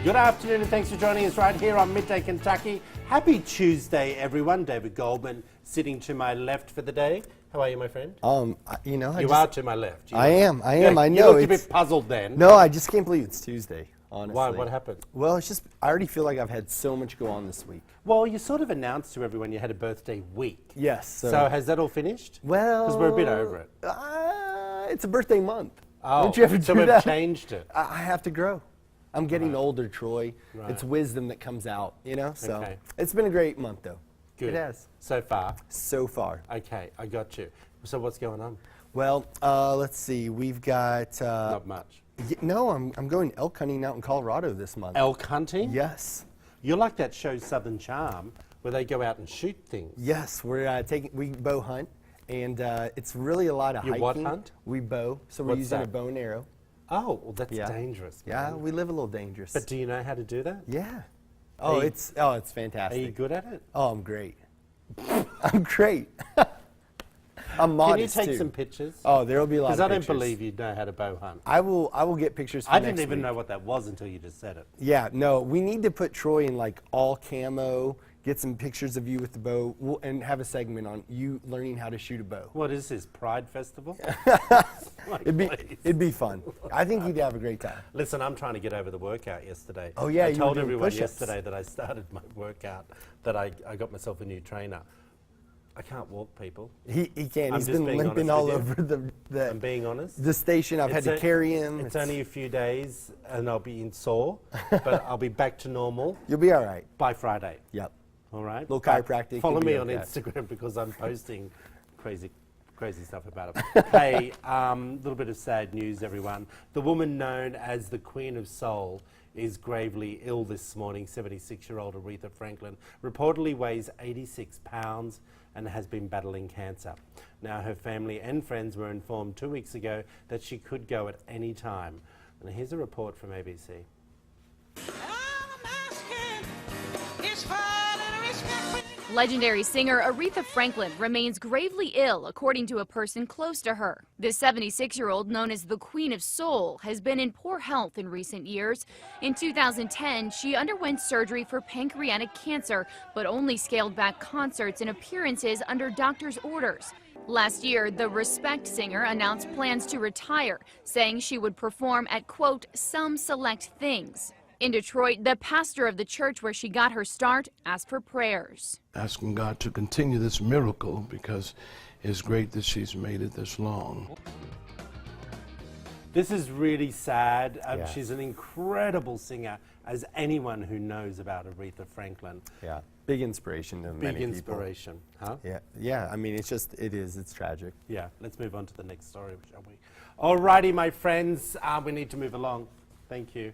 Good afternoon and thanks for joining us right here on Midday Kentucky. Happy Tuesday, everyone. David Goldman sitting to my left for the day. How are you, my friend? You are to my left. I am. I know. You looked a bit puzzled then. No, I just can't believe it's Tuesday, honestly. Why? What happened? Well, it's just, I already feel like I've had so much go on this week. Well, you sort of announced to everyone you had a birthday week. Yes. So has that all finished? Well. Because we're a bit over it. It's a birthday month. Oh, don't you ever so do we've that? changed it. I have to grow. I'm getting older, Troy. Right. It's wisdom that comes out, you know? So Okay. it's been a great month, though. Good. It has. So far? So far. Okay, I got you. So what's going on? Well, let's see. We've got... Not much. No, I'm going elk hunting out in Colorado this month. Elk hunting? Yes. You're like that show Southern Charm, where they go out and shoot things. Yes, we bow hunt, and it's really a lot of You hiking. what hunt? We bow, so we're What's using a that? bow and arrow. Oh, well, that's Yeah. dangerous. Yeah, man. we live a little dangerous. But do you know how to do that? Yeah. Are Oh, you- it's Are fantastic. you good at it? Oh, I'm great. I'm great. I'm modest Can you take too. some pictures? Oh, there will be a lot of Because I pictures. don't believe you know how to bow hunt. I will get pictures for I next didn't even week. know what that was until you just said it. Yeah, no, we need to put Troy in like all camo, get some pictures of you with the bow, and have a segment on you learning how to shoot a bow. What is this, Pride Festival? Like, please. It'd be fun. I think you'd have a great time. Listen, I'm trying to get over the workout yesterday. Oh, yeah, I you were told doing everyone push-ups. yesterday that I started my workout, that I got myself a new trainer. I can't walk, people. He can't. I'm He's just been being limping honest all with you. over I'm being honest. the station. I've had to carry him. It's only a few days and I'll be in sore, but I'll be back to normal You'll be all right. by Friday. Yep. All right? Little But chiropractic, Follow you'll be me on okay. Instagram because I'm posting crazy stuff about it. Hey, little bit of sad news, everyone. The woman known as the Queen of Soul is gravely ill this morning. 76-year-old Aretha Franklin reportedly weighs 86 pounds and has been battling cancer. Now, her family and friends were informed 2 weeks ago that she could go at any time. And here's a report from ABC. Legendary singer Aretha Franklin remains gravely ill, according to a person close to her. This 76-year-old, known as the Queen of Soul, has been in poor health in recent years. In 2010, she underwent surgery for pancreatic cancer, but only scaled back concerts and appearances under doctor's orders. Last year, the Respect singer announced plans to retire, saying she would perform at, quote, some select things. In Detroit, the pastor of the church where she got her start asked for prayers. Asking God to continue this miracle because it's great that she's made it this long. This is really sad. Yeah. She's an incredible singer, as anyone who knows about Aretha Franklin. Yeah. Big inspiration to many Big people. inspiration, huh? Yeah. Yeah. I mean, it's tragic. Yeah, let's move on to the next story, shall we? Alrighty, my friends, we need to move along. Thank you.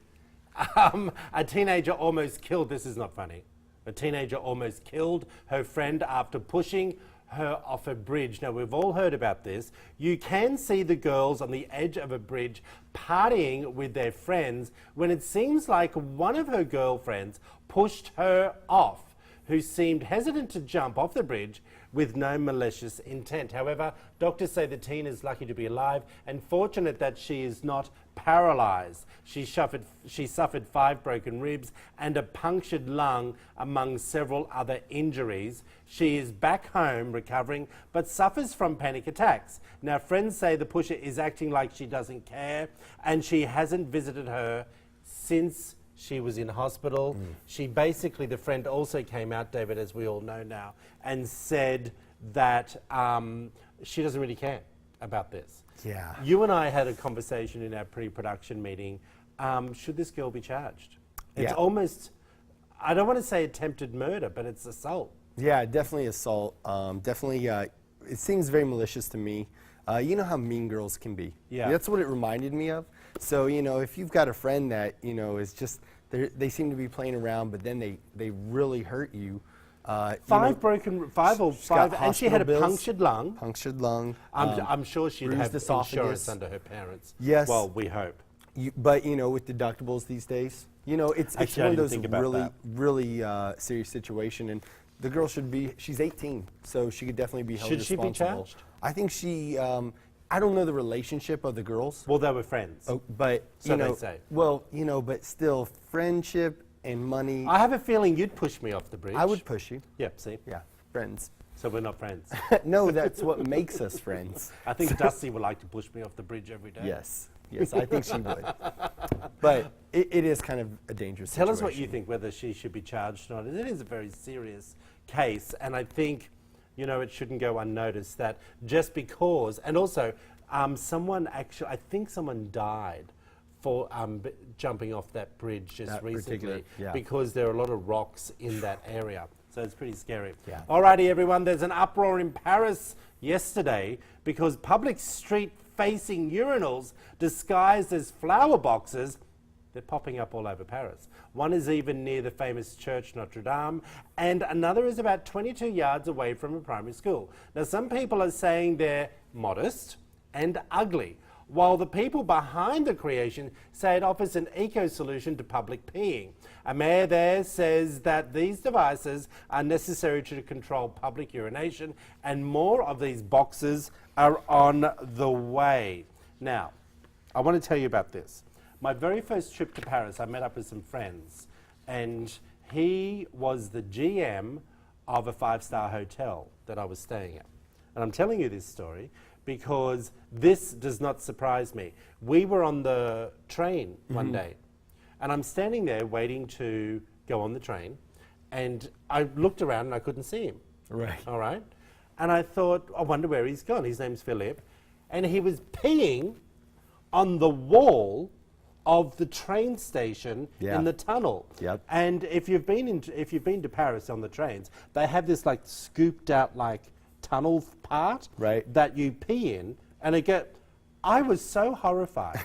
A teenager almost killed, this is not funny, a teenager almost killed her friend after pushing her off a bridge. Now, we've all heard about this. You can see the girls on the edge of a bridge partying with their friends when it seems like one of her girlfriends pushed her off, who seemed hesitant to jump off the bridge with no malicious intent. However, doctors say the teen is lucky to be alive and fortunate that she is not paralyzed. She suffered 5 broken ribs and a punctured lung, among several other injuries. She is back home recovering, but suffers from panic attacks. Now, friends say the pusher is acting like she doesn't care, and she hasn't visited her since she was in hospital. She basically, the friend also came out, David, as we all know now, and said that she doesn't really care about this. Yeah. You and I had a conversation in our pre-production meeting. Should this girl be charged? It's Yeah. almost, I don't want to say attempted murder, but it's assault. Yeah, definitely assault. Definitely, it seems very malicious to me. You know how mean girls can be. Yeah. That's what it reminded me of. So, you know, if you've got a friend that, you know, is just, they seem to be playing around, but then they really hurt you. Five or five, and she had a bills. punctured lung. Punctured lung. I'm sure she'd bruised have esophagus. insurance under her parents. Yes. Well, we hope. But, you know, with deductibles these days, you know, it's Actually, I one of didn't those think about really serious situation. And the girl she's 18, so she could definitely be held Should she responsible. be charged? I think she, I don't know the relationship of the girls. Well, they were friends. Oh, but So you they know, say. well, you know, but still, friendship and money. I have a feeling you'd push me off the bridge. I would push you. Yep, see? Yeah, friends. So we're not friends. No, that's what makes us friends. I think Dusty would like to push me off the bridge every day. Yes, yes, I think she would. But it is kind of a dangerous Tell situation. us what you think, whether she should be charged or not. It is a very serious case, and I think, you know, it shouldn't go unnoticed that just because, and also someone actually, I think someone died for jumping off that bridge just That recently particular- yeah. because there are a lot of rocks in that area. So it's pretty scary. Yeah. Alrighty, everyone, there's an uproar in Paris yesterday because public street-facing urinals disguised as flower boxes, they're popping up all over Paris. One is even near the famous church Notre Dame, and another is about 22 yards away from a primary school. Now, some people are saying they're modest and ugly, while the people behind the creation say it offers an eco-solution to public peeing. A mayor there says that these devices are necessary to control public urination, and more of these boxes are on the way. Now, I want to tell you about this. My very first trip to Paris, I met up with some friends, and he was the GM of a 5-star hotel that I was staying at. And I'm telling you this story because this does not surprise me. We were on the train one day, and I'm standing there waiting to go on the train, and I looked around and I couldn't see him. Right. All right? And I thought, I wonder where he's gone. His name's Philip. And he was peeing on the wall of the train station Yeah. in the tunnel. Yep. And if you've been to Paris on the trains, they have this like scooped out like tunnel part Right. that you pee in, and I was so horrified,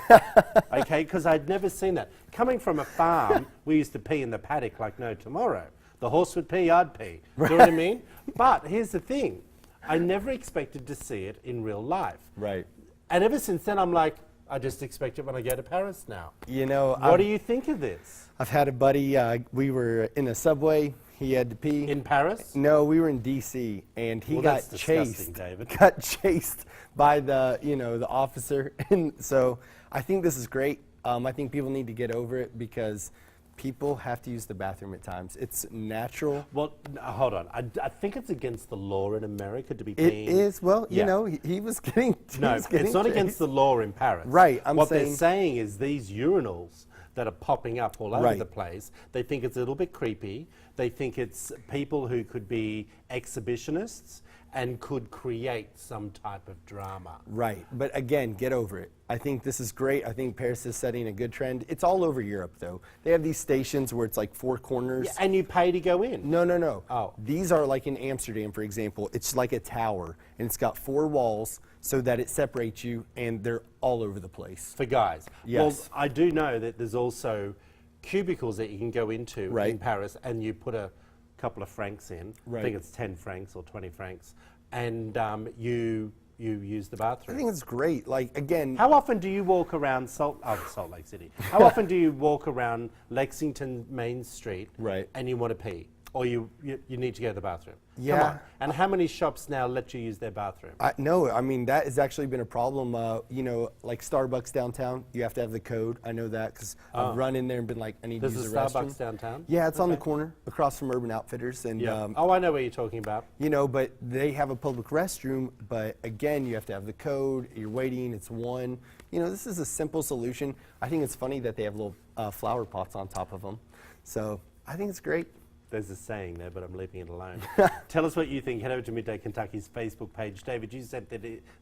okay, because I'd never seen that. Coming from a farm, we used to pee in the paddock like no tomorrow. The horse would pee, I'd pee. Do you know what I mean? But here's the thing, I never expected to see it in real life. Right. And ever since then, I'm like, I just expect it when I go to Paris now. You know, What do you think of this? I've had a buddy, we were in a subway, he had to pee. In Paris? No, we were in D.C. and he Well, got that's disgusting, chased. David. Got chased by the, you know, the officer, and so I think this is great. I think people need to get over it because people have to use the bathroom at times. It's natural. Well, hold on. I think it's against the law in America to be It peeing. is. Well, you Yeah. know, he was getting. he No, was getting it's not chased. against the law in Paris. Right, I'm what saying- they're saying is these urinals that are popping up all over Right. the place, they think it's a little bit creepy. They think it's people who could be exhibitionists and could create some type of drama. Right, but again, get over it. I think this is great. I think Paris is setting a good trend. It's all over Europe, though. They have these stations where it's like 4 corners. Yeah, and you pay to go in. No, no, no. Oh. These are like in Amsterdam, for example. It's like a tower, and it's got 4 walls so that it separates you, and they're all over the place. For guys. Yes. Well, I do know that there's also cubicles that you can go into in Right. Paris, and you put a couple of francs in. I Right. think it's 10 francs or 20 francs, and you use the I bathroom. think it's great. Like, again, How often do you walk around Salt Lake City? How often do you walk around Lexington Main Street Right. and you want to pee? Or you need to go to the bathroom? Come Yeah. on. And how many shops now let you use their bathroom? no, I mean, that has actually been a problem. You know, like Starbucks downtown, you have to have the code. I know that because I've run in there and been like, I need There's to a use the Starbucks restroom. downtown? Yeah, it's on the Okay. corner across from Urban Outfitters. And, Yeah. Oh, I know what you're talking about. you know, but they have a public restroom, but again, you have to have the code, you're waiting, it's one. You know, this is a simple solution. I think it's funny that they have little flower pots on top of them. So I think it's great. There's a saying there, but I'm leaving it alone. Tell us what you think. Head over to Midday Kentucky's Facebook page. David, you sent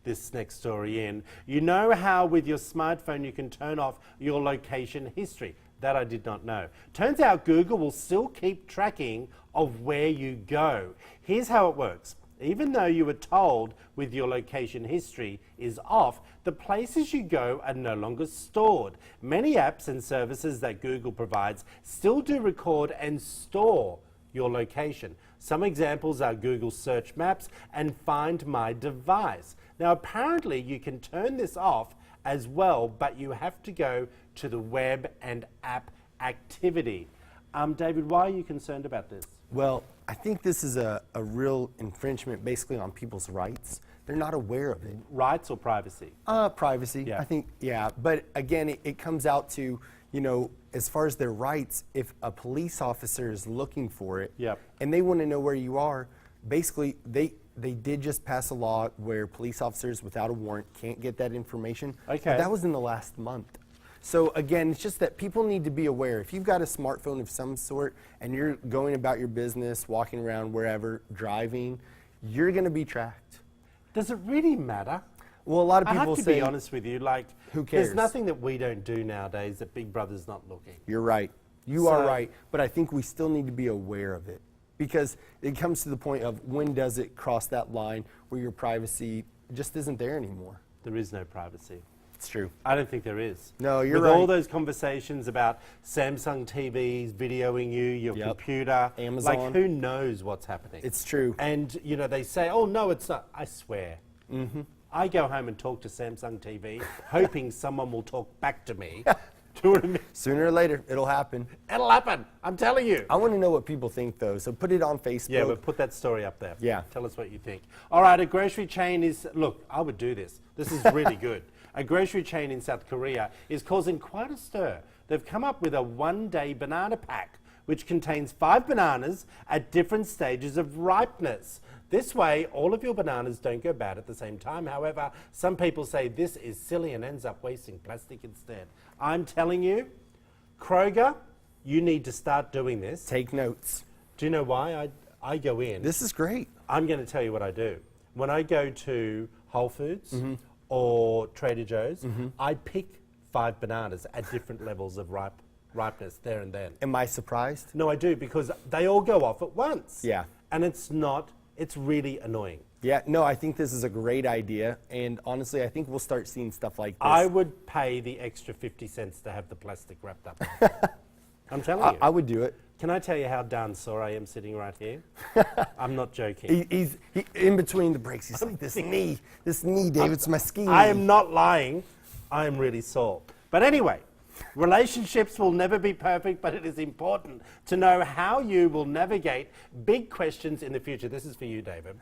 this next story in. You know how with your smartphone you can turn off your location history? That I did not know. Turns out Google will still keep tracking of where you go. Here's how it works. Even though you were told with your location history is off, the places you go are no longer stored. Many apps and services that Google provides still do record and store your location. Some examples are Google Search Maps and Find My Device. Now, apparently you can turn this off as well, but you have to go to the web and app activity. David, why are you concerned about this? Well, I think this is a real infringement basically on people's rights. they're not aware of it. Rights or privacy? Privacy, Yeah. I think, yeah. But again, it comes out to, as far as their rights, if a police officer is looking for it Yep. and they want to know where you are, basically they did just pass a law where police officers without a warrant can't get that information. Okay. But that was in the last month. So again, it's just that people need to be aware. If you've got a smartphone of some sort and you're going about your business, walking around wherever, driving, you're going to be tracked. Does it really matter? Well, a lot of I people have to say, be honest with you, like, who cares? there's nothing that we don't do nowadays that Big Brother's not looking. You're right. You are So- right. But I think we still need to be aware of it because it comes to the point of when does it cross that line where your privacy just isn't there anymore. There is no privacy. It's true. I don't think there is. No, you're With all right. those conversations about Samsung TVs videoing you, your Yep. computer, Amazon. like who knows what's happening? It's true. And they say, "Oh no, it's not." I swear. Mm-hmm. I go home and talk to Samsung TV, hoping someone will talk back to me. Do you know what I mean? Sooner or later, it'll happen. It'll happen. I'm telling you. I want to know what people think, though, so put it on Facebook. Yeah, we'll put that story up there. Yeah. Tell us what you think. All right, a grocery chain is, look, I would do this. This is really good. A grocery chain in South Korea is causing quite a stir. They've come up with a one-day banana pack, which contains 5 bananas at different stages of ripeness. This way, all of your bananas don't go bad at the same time. However, some people say this is silly and ends up wasting plastic instead. I'm telling you, Kroger, you need to start doing this. Take notes. Do you know why? I go in. This is great. I'm going to tell you what I do. When I go to Whole Foods or Trader Joe's, I pick 5 bananas at different levels of ripeness there and then. Am I surprised? No, I do, because they all go off at once. Yeah. And it's really annoying. Yeah, no, I think this is a great idea, and honestly, I think we'll start seeing stuff like this. I would pay the extra 50 cents to have the plastic wrapped up. I'm telling you. I would do it. Can I tell you how darn sore I am sitting right here? I'm not joking. He's in between the breaks. He's like, this knee, Dave, it's my ski knee. I am not lying. I am really sore. But anyway, relationships will never be perfect, but it is important to know how you will navigate big questions in the future. This is for you, David.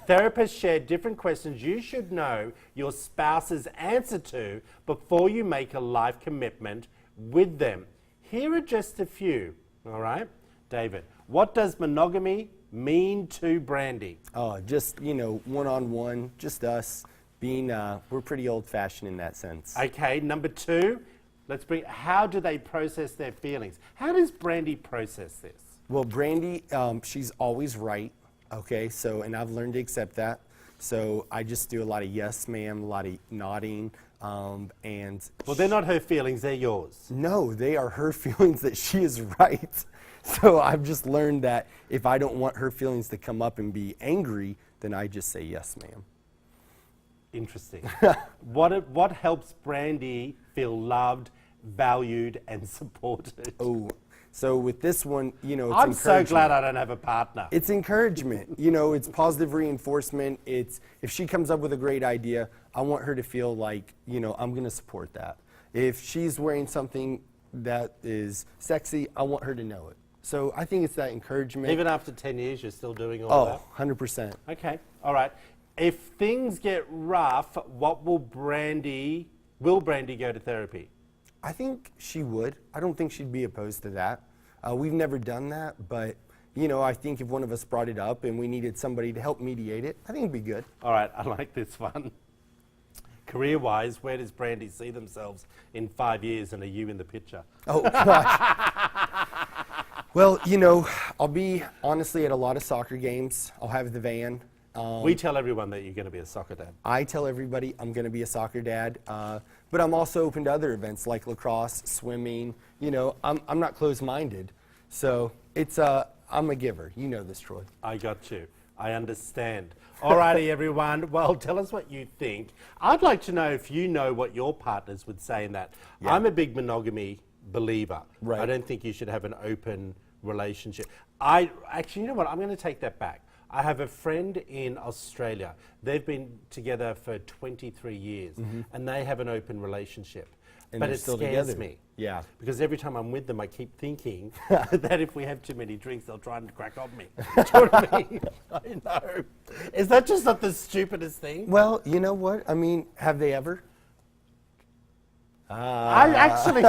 Therapists share different questions you should know your spouse's answer to before you make a life commitment with them. Here are just a few, all right? David, what does monogamy mean to Brandy? Oh, just, one-on-one, just us being, we're pretty old-fashioned in that sense. Okay, number 2. How do they process their feelings? How does Brandy process this? Well, Brandy, she's always right, okay? So, and I've learned to accept that. So I just do a lot of yes, ma'am, a lot of nodding, and... Well, they're not her feelings, they're yours. No, they are her feelings that she is right. So I've just learned that if I don't want her feelings to come up and be angry, then I just say yes, ma'am. Interesting. What helps Brandy feel loved, valued, and supported? Oh, so with this one, it's I'm so encouragement. glad I don't have a partner. It's encouragement. It's positive reinforcement. It's if she comes up with a great idea, I want her to feel like, I'm going to support that. If she's wearing something that is sexy, I want her to know it. So I think it's that encouragement. Even after 10 years, you're still doing all that? 100%. Okay, all right. If things get rough, will Brandy go to therapy? I think she would. I don't think she'd be opposed to that. We've never done that, but, I think if one of us brought it up and we needed somebody to help mediate it, I think it'd be good. All right, I like this one. Career-wise, where does Brandy see themselves in 5 years, and are you in the picture? Oh, gosh. Well, I'll be, honestly, at a lot of soccer games. I'll have the van. We tell everyone that you're going to be a soccer dad. I tell everybody I'm going to be a soccer dad, but I'm also open to other events like lacrosse, swimming. I'm not closed-minded, so I'm a giver. You know this, Troy. I got you. I understand. All righty, everyone. Well, tell us what you think. I'd like to know if you know what your partners would say in that. Yeah. I'm a big monogamy believer. Right. I don't think you should have an open relationship. Actually, you know what? I'm going to take that back. I have a friend in Australia. They've been together for 23 years, and they have an open relationship. and But they're it still scares together. me. Yeah. Because every time I'm with them, I keep thinking that if we have too many drinks, they'll try and crack on me. Do you know what I mean? I know. Is that just not the stupidest thing? Well, you know what? I mean, have they ever? I actually...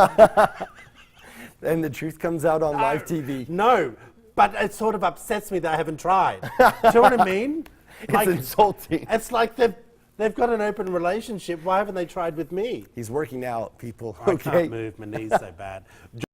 And the truth comes out on live TV. No, but it sort of upsets me that I haven't tried. Do you know what I mean? It's insulting. It's like they've got an open relationship. Why haven't they tried with me? He's working out, people. I Okay. can't move. My knee's so bad.